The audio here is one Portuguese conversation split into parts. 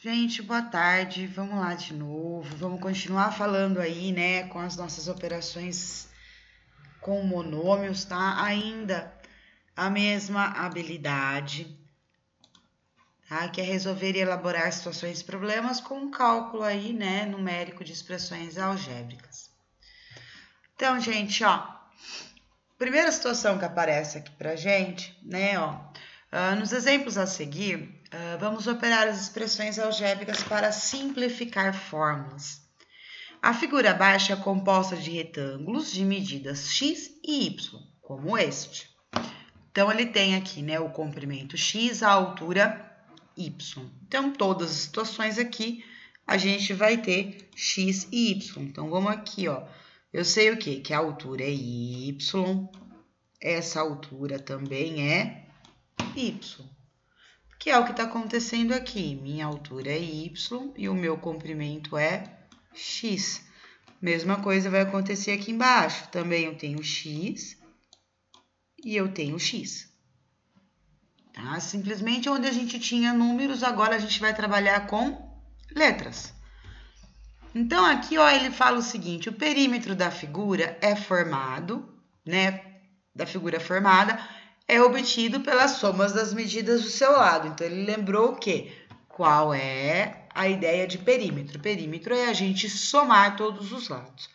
Gente, boa tarde. Vamos lá de novo. Vamos continuar falando aí, né, com as nossas operações com monômios, tá? Ainda a mesma habilidade, tá? Que é resolver e elaborar situações e problemas com um cálculo aí, né, numérico de expressões algébricas. Então, gente, ó, primeira situação que aparece aqui pra gente, né, ó, nos exemplos a seguir, vamos operar as expressões algébricas para simplificar fórmulas. A figura abaixo é composta de retângulos de medidas x e y, como este. Então, ele tem aqui, né, o comprimento x, a altura y. Então, todas as situações aqui, a gente vai ter x e y. Então, vamos aqui, ó. Eu sei o quê? Que a altura é y, essa altura também é y. Que é o que está acontecendo aqui. Minha altura é y e o meu comprimento é x. Mesma coisa vai acontecer aqui embaixo. Também eu tenho x e eu tenho x. Tá? Simplesmente onde a gente tinha números, agora a gente vai trabalhar com letras. Então, aqui, ó, ele fala o seguinte, o perímetro da figura é formado, né, da figura formada, é obtido pelas somas das medidas do seu lado. Então, ele lembrou o quê? Qual é a ideia de perímetro? Perímetro é a gente somar todos os lados.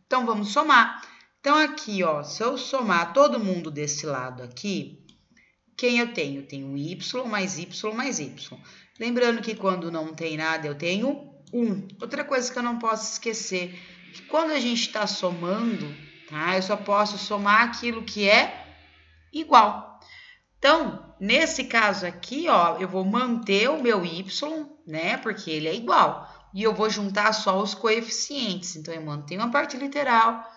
Então, vamos somar. Então, aqui, ó, se eu somar todo mundo desse lado aqui, quem eu tenho? Eu tenho y mais y mais y. Lembrando que quando não tem nada, eu tenho 1. Outra coisa que eu não posso esquecer, que quando a gente está somando, tá? Eu só posso somar aquilo que é igual. Então, nesse caso aqui, ó, eu vou manter o meu y, né? Porque ele é igual. E eu vou juntar só os coeficientes. Então, eu mantenho a parte literal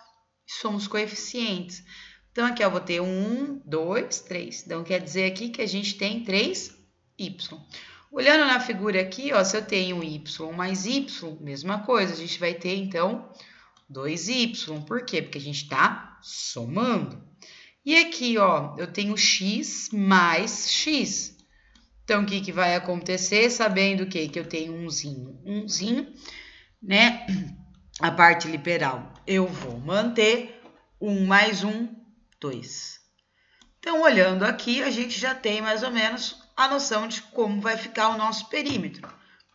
e somo os coeficientes. Então, aqui eu vou ter 1, 2, 3. Então, quer dizer aqui que a gente tem 3y. Olhando na figura aqui, ó, se eu tenho y mais y, mesma coisa. A gente vai ter, então, 2y. Por quê? Porque a gente está somando. E aqui, ó, eu tenho x mais x. Então, o que, que vai acontecer? Sabendo o quê? Que eu tenho umzinho, né? A parte literal, eu vou manter 1 mais 1, 2. Então, olhando aqui, a gente já tem mais ou menos a noção de como vai ficar o nosso perímetro,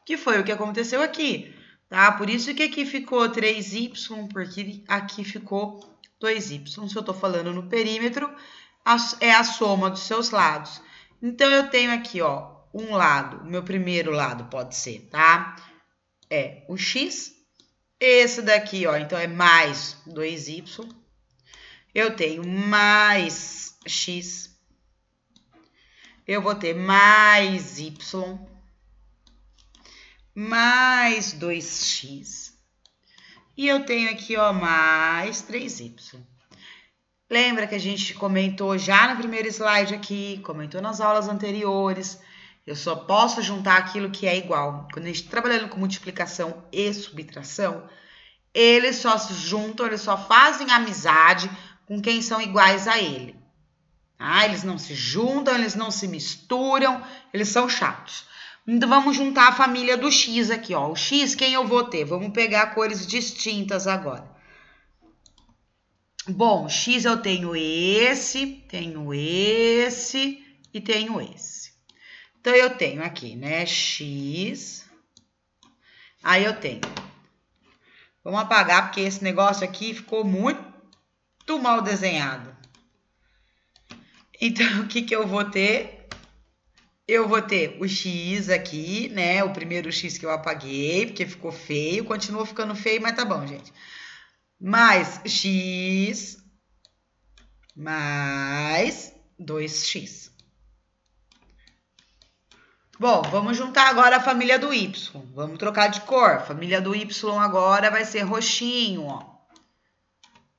que foi o que aconteceu aqui, tá? Por isso que aqui ficou 3y, porque aqui ficou 2y. Se eu tô falando no perímetro, é a soma dos seus lados. Então, eu tenho aqui, ó, um lado, o meu primeiro lado pode ser, tá? É o x. Esse daqui, ó, então é mais 2y. Eu tenho mais x. Eu vou ter mais y. Mais 2x. E eu tenho aqui, ó, mais 3y. Lembra que a gente comentou já no primeiro slide aqui, comentou nas aulas anteriores. Eu só posso juntar aquilo que é igual. Quando a gente está trabalhando com multiplicação e subtração, eles só se juntam, eles só fazem amizade com quem são iguais a ele. Tá? Eles não se juntam, eles não se misturam, eles são chatos. Então, vamos juntar a família do x aqui, ó. O x, quem eu vou ter? Vamos pegar cores distintas agora. Bom, x eu tenho esse e tenho esse. Então, eu tenho aqui, né, x. Aí, eu tenho. Vamos apagar, porque esse negócio aqui ficou muito mal desenhado. Então, o que que eu vou ter? Eu vou ter o x aqui, né? O primeiro x que eu apaguei, porque ficou feio. Continuou ficando feio, mas tá bom, gente. Mais x mais 2x. Bom, vamos juntar agora a família do y. Vamos trocar de cor. A família do y agora vai ser roxinho, ó.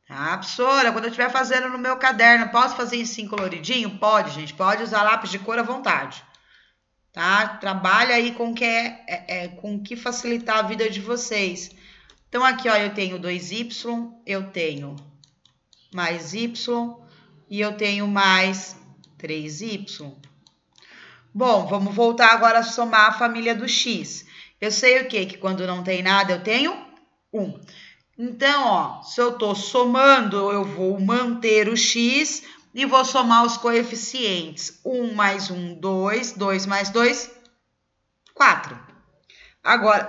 Tá, professora, quando eu estiver fazendo no meu caderno, posso fazer isso em coloridinho? Pode, gente. Pode usar lápis de cor à vontade. Tá? Trabalha aí com o que facilitar a vida de vocês. Então, aqui, ó, eu tenho 2y, eu tenho mais y e eu tenho mais 3y. Bom, vamos voltar agora a somar a família do x. Eu sei o quê? Que quando não tem nada, eu tenho 1. Então, ó, se eu tô somando, eu vou manter o x e vou somar os coeficientes. 1 mais 1, 2. 2 mais 2, 4. Agora,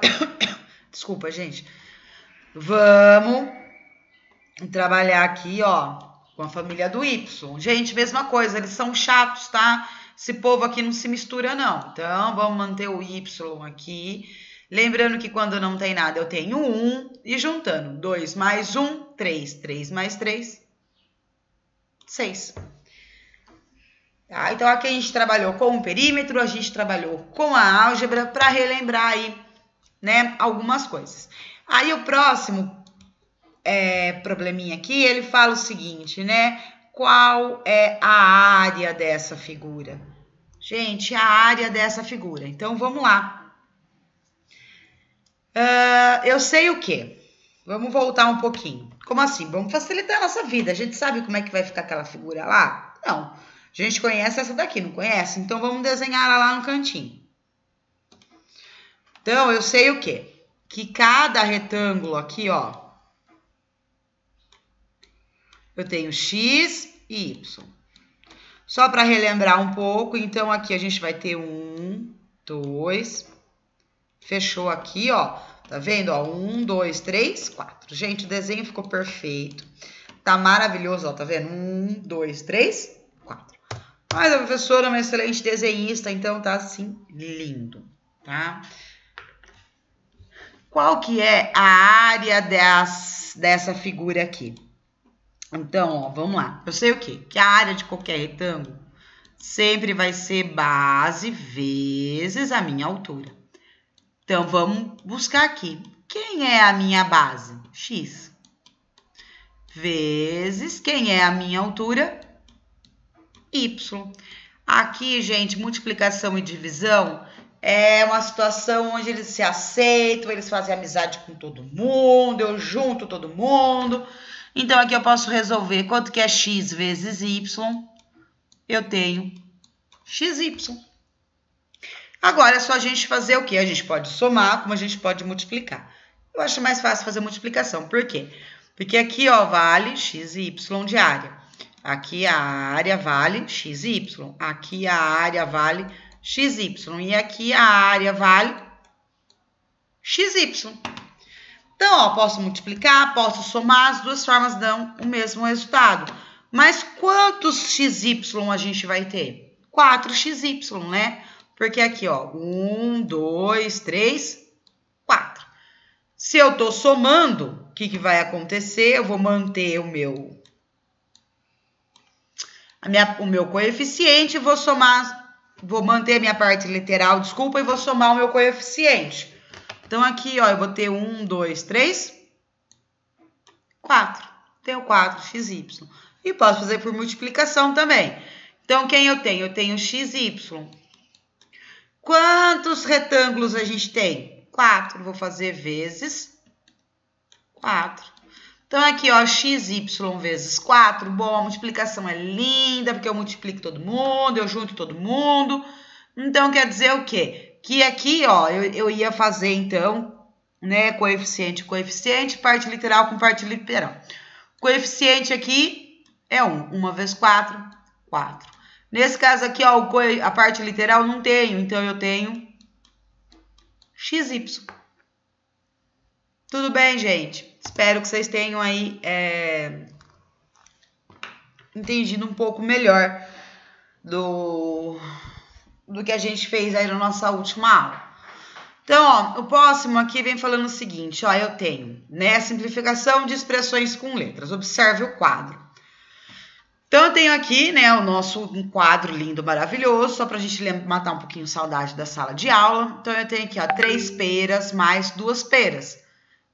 desculpa, gente. Vamos trabalhar aqui, ó, com a família do y. Gente, mesma coisa, eles são chatos, tá? Esse povo aqui não se mistura, não. Então, vamos manter o y aqui. Lembrando que quando não tem nada, eu tenho 1. E juntando, 2 mais 1, 3. 3 mais 3, 6. Tá? Então, aqui a gente trabalhou com o perímetro, a gente trabalhou com a álgebra para relembrar aí, né, algumas coisas. Aí, o próximo probleminha aqui, ele fala o seguinte, né? Qual é a área dessa figura? Gente, a área dessa figura. Então, vamos lá. Eu sei o quê? Vamos voltar um pouquinho. Como assim? Vamos facilitar a nossa vida. A gente sabe como é que vai ficar aquela figura lá? Não. A gente conhece essa daqui, não conhece? Então, vamos desenhar ela lá no cantinho. Então, eu sei o quê? Que cada retângulo aqui, ó, eu tenho x e y. Só para relembrar um pouco, então aqui a gente vai ter 1, 2, fechou aqui, ó, tá vendo? Ó, 1, 2, 3, 4. Gente, o desenho ficou perfeito, tá maravilhoso, ó, tá vendo? 1, 2, 3, 4. Mas a professora é uma excelente desenhista, então tá assim, lindo, tá? Qual que é a área dessa figura aqui? Então, ó, vamos lá. Eu sei o quê? Que a área de qualquer retângulo sempre vai ser base vezes a minha altura. Então, vamos buscar aqui. Quem é a minha base? X. Vezes quem é a minha altura? Y. Aqui, gente, multiplicação e divisão é uma situação onde eles se aceitam, eles fazem amizade com todo mundo, eu junto todo mundo. Então, aqui eu posso resolver quanto que é x vezes y. Eu tenho xy. Agora, é só a gente fazer o quê? A gente pode somar, como a gente pode multiplicar. Eu acho mais fácil fazer multiplicação. Por quê? Porque aqui, ó, vale x e y de área. Aqui a área vale x e y. Aqui a área vale xy. E aqui a área vale xy. Então, ó, posso multiplicar, posso somar, as duas formas dão o mesmo resultado. Mas quantos xy a gente vai ter? 4xy, né? Porque aqui, ó, 1, 2, 3, 4. Se eu tô somando, o que vai acontecer? Eu vou manter o meu coeficiente, vou manter a minha parte literal, desculpa, e vou somar o meu coeficiente. Então, aqui, ó, eu vou ter 1, 2, 3, 4. Tenho 4xy. E posso fazer por multiplicação também. Então, quem eu tenho? Eu tenho xy. Quantos retângulos a gente tem? 4. Vou fazer vezes 4. Então, aqui, ó, xy vezes 4. Bom, a multiplicação é linda, porque eu multiplico todo mundo, eu junto todo mundo. Então, quer dizer o quê? Que aqui, ó, eu ia fazer, então, né, coeficiente, parte literal com parte literal. Coeficiente aqui é 1. 1 vezes 4, 4. Nesse caso aqui, ó, a parte literal não tenho, então eu tenho xy. Tudo bem, gente? Espero que vocês tenham aí entendido um pouco melhor do que a gente fez aí na nossa última aula. Então, ó, o próximo aqui vem falando o seguinte, ó, eu tenho, né, simplificação de expressões com letras. Observe o quadro. Então, eu tenho aqui, né, o nosso quadro lindo, maravilhoso, só pra gente matar um pouquinho saudade da sala de aula. Então, eu tenho aqui, ó, 3 peras mais 2 peras.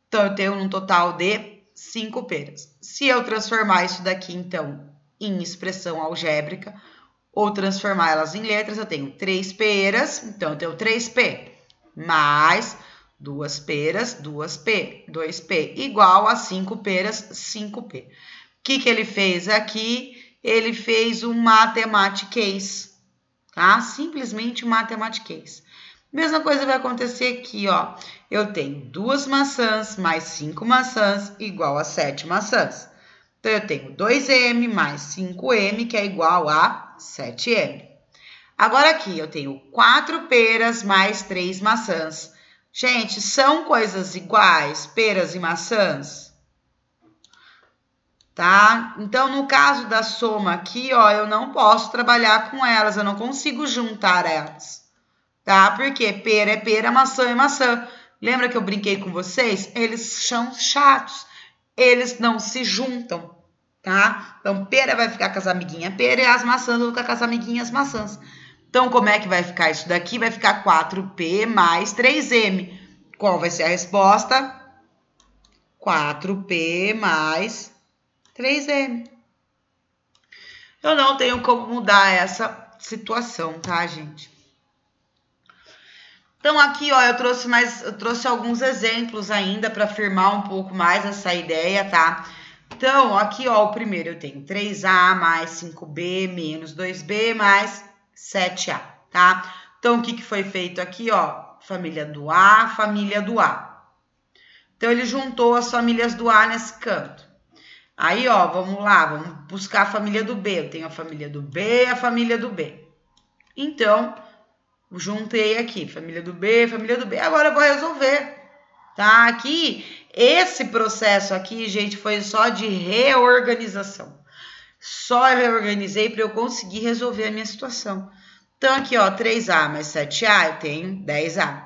Então, eu tenho um total de 5 peras. Se eu transformar isso daqui, então, em expressão algébrica, ou transformar elas em letras, eu tenho 3 peras, então eu tenho 3p, mais 2 peras, 2p, 2p, igual a 5 peras, 5p. O que ele fez aqui? Ele fez um matematiquês, tá? Simplesmente um matematiquês. Mesma coisa vai acontecer aqui, ó. Eu tenho 2 maçãs mais 5 maçãs igual a 7 maçãs. Então, eu tenho 2m mais 5m, que é igual a 7m. Agora aqui, eu tenho 4 peras mais 3 maçãs. Gente, são coisas iguais, peras e maçãs? Tá? Então, no caso da soma aqui, ó, eu não posso trabalhar com elas, eu não consigo juntar elas. Tá? Porque pera é pera, maçã é maçã. Lembra que eu brinquei com vocês? Eles são chatos. Eles não se juntam, tá? Então, pera vai ficar com as amiguinhas pera e as maçãs vão ficar com as amiguinhas maçãs. Então, como é que vai ficar isso daqui? Vai ficar 4p mais 3m. Qual vai ser a resposta? 4p mais 3m. Eu não tenho como mudar essa situação, tá, gente? Então, aqui, ó, eu trouxe alguns exemplos ainda para afirmar um pouco mais essa ideia, tá? Então, aqui, ó, o primeiro eu tenho 3A mais 5B menos 2B mais 7A, tá? Então, o que foi feito aqui, ó? Família do A, família do A. Então, ele juntou as famílias do A nesse canto. Aí, ó, vamos lá, vamos buscar a família do B. Eu tenho a família do B e a família do B. Então, juntei aqui, família do B, família do B. Agora eu vou resolver, tá? Aqui, esse processo aqui, gente, foi só de reorganização. Só reorganizei para eu conseguir resolver a minha situação. Então, aqui, ó, 3A mais 7A, eu tenho 10A.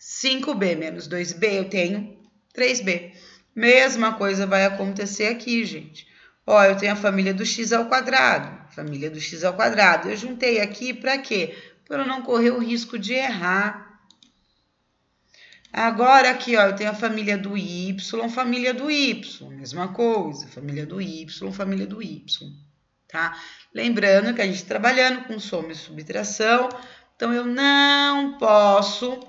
5B menos 2B, eu tenho 3B. Mesma coisa vai acontecer aqui, gente. Ó, eu tenho a família do x ao quadrado. Família do x ao quadrado. Eu juntei aqui para quê? Para eu não correr o risco de errar. Agora aqui, ó, eu tenho a família do y, família do y. Mesma coisa, família do y, família do y. Tá? Lembrando que a gente trabalhando com soma e subtração, então eu não posso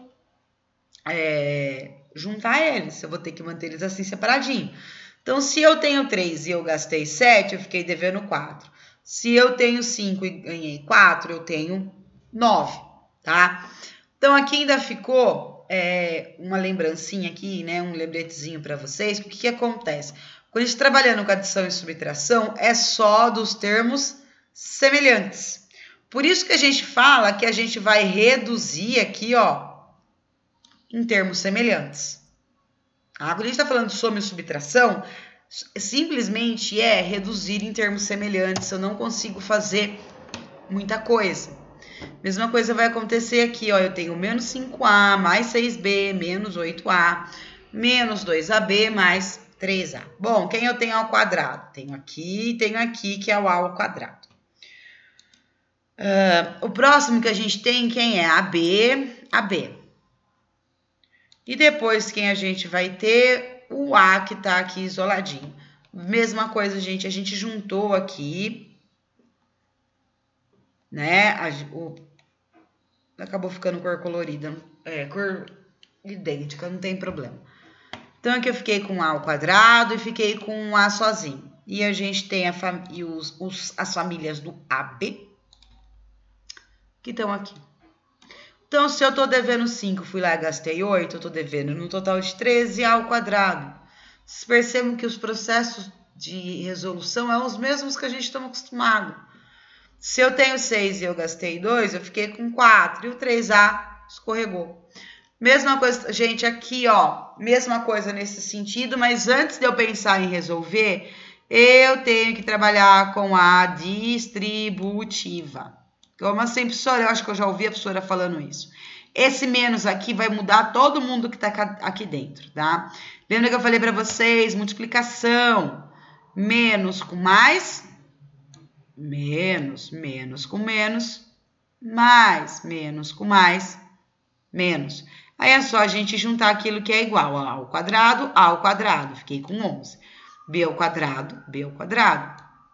juntar eles, eu vou ter que manter eles assim separadinho. Então, se eu tenho 3 e eu gastei 7, eu fiquei devendo 4. Se eu tenho 5 e ganhei 4, eu tenho 9, tá? Então, aqui ainda ficou uma lembrancinha aqui, né? Um lembretezinho para vocês. O que acontece? Quando a gente trabalhando com adição e subtração, é só dos termos semelhantes. Por isso que a gente fala que a gente vai reduzir aqui, ó, em termos semelhantes. Quando a gente está falando de soma e subtração, simplesmente é reduzir em termos semelhantes. Eu não consigo fazer muita coisa. Mesma coisa vai acontecer aqui, ó. Eu tenho menos 5A mais 6B menos 8A menos 2AB mais 3A. Bom, quem eu tenho ao quadrado? Tenho aqui, que é o A ao quadrado. O próximo que a gente tem, quem é? AB. E depois quem a gente vai ter? O A que tá aqui isoladinho. Mesma coisa, gente, a gente juntou aqui, né? Acabou ficando cor colorida, cor idêntica, não tem problema. Então, aqui eu fiquei com A ao quadrado e fiquei com um A sozinho. E a gente tem as famílias do AB, que estão aqui. Então, se eu tô devendo 5, fui lá e gastei 8, eu tô devendo no total de 13 A ao quadrado. Vocês percebem que os processos de resolução são os mesmos que a gente está acostumado. Se eu tenho 6 e eu gastei 2, eu fiquei com 4 e o 3A escorregou. Mesma coisa, gente, aqui, ó, mesma coisa nesse sentido, mas antes de eu pensar em resolver, eu tenho que trabalhar com a distributiva. Como assim, professora? Eu acho que eu já ouvi a professora falando isso. Esse menos aqui vai mudar todo mundo que tá aqui dentro, tá? Lembra que eu falei para vocês? Multiplicação. Menos com mais. Menos. Menos com menos. Mais. Menos com mais. Menos. Aí é só a gente juntar aquilo que é igual a ao quadrado. Fiquei com 11. B ao quadrado.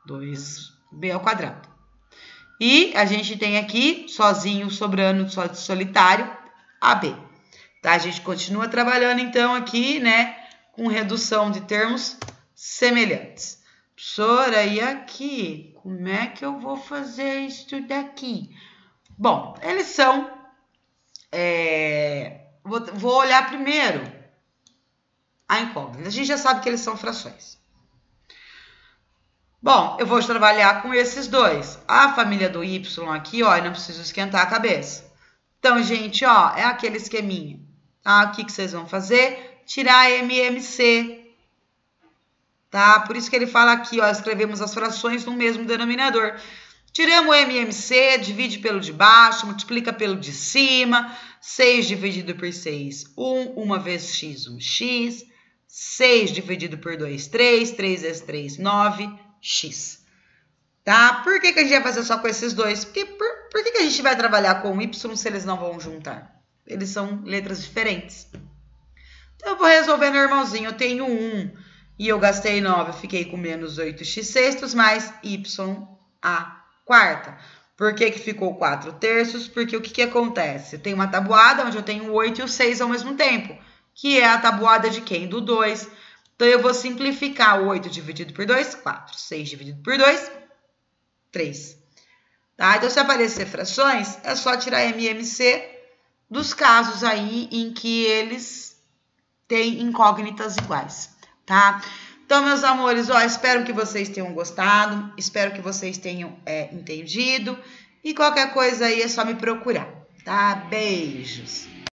2B ao quadrado. E a gente tem aqui, sozinho, sobrando, só de solitário, AB. Tá? A gente continua trabalhando, então, aqui, né, com redução de termos semelhantes. Professora, e aqui? Como é que eu vou fazer isso daqui? Bom, eles são Vou olhar primeiro a incógnita. A gente já sabe que eles são frações. Bom, eu vou trabalhar com esses dois. A família do y aqui, ó, eu não preciso esquentar a cabeça. Então, gente, ó, é aquele esqueminha. Tá? O que vocês vão fazer? Tirar MMC. Tá? Por isso que ele fala aqui, ó, escrevemos as frações no mesmo denominador. Tiramos o MMC, divide pelo de baixo, multiplica pelo de cima. 6 dividido por 6, 1. 1 vezes x, 1x. 6 dividido por 2, 3. 3 vezes 3, 9, x. Tá? Por que a gente vai fazer só com esses dois? Porque por que a gente vai trabalhar com y se eles não vão juntar? Eles são letras diferentes. Então, eu vou resolver normalzinho. Eu tenho 1 e eu gastei 9, eu fiquei com menos 8x sextos mais y a quarta. Por que ficou 4 terços? Porque o que acontece? Eu tenho uma tabuada onde eu tenho o 8 e o 6 ao mesmo tempo, que é a tabuada de quem? Do 2. Então, eu vou simplificar o 8 dividido por 2, 4. 6 dividido por 2, 3. Tá? Então, se aparecer frações, é só tirar MMC dos casos aí em que eles têm incógnitas iguais, tá? Então, meus amores, ó, espero que vocês tenham gostado, espero que vocês tenham entendido, e qualquer coisa aí é só me procurar, tá? Beijos!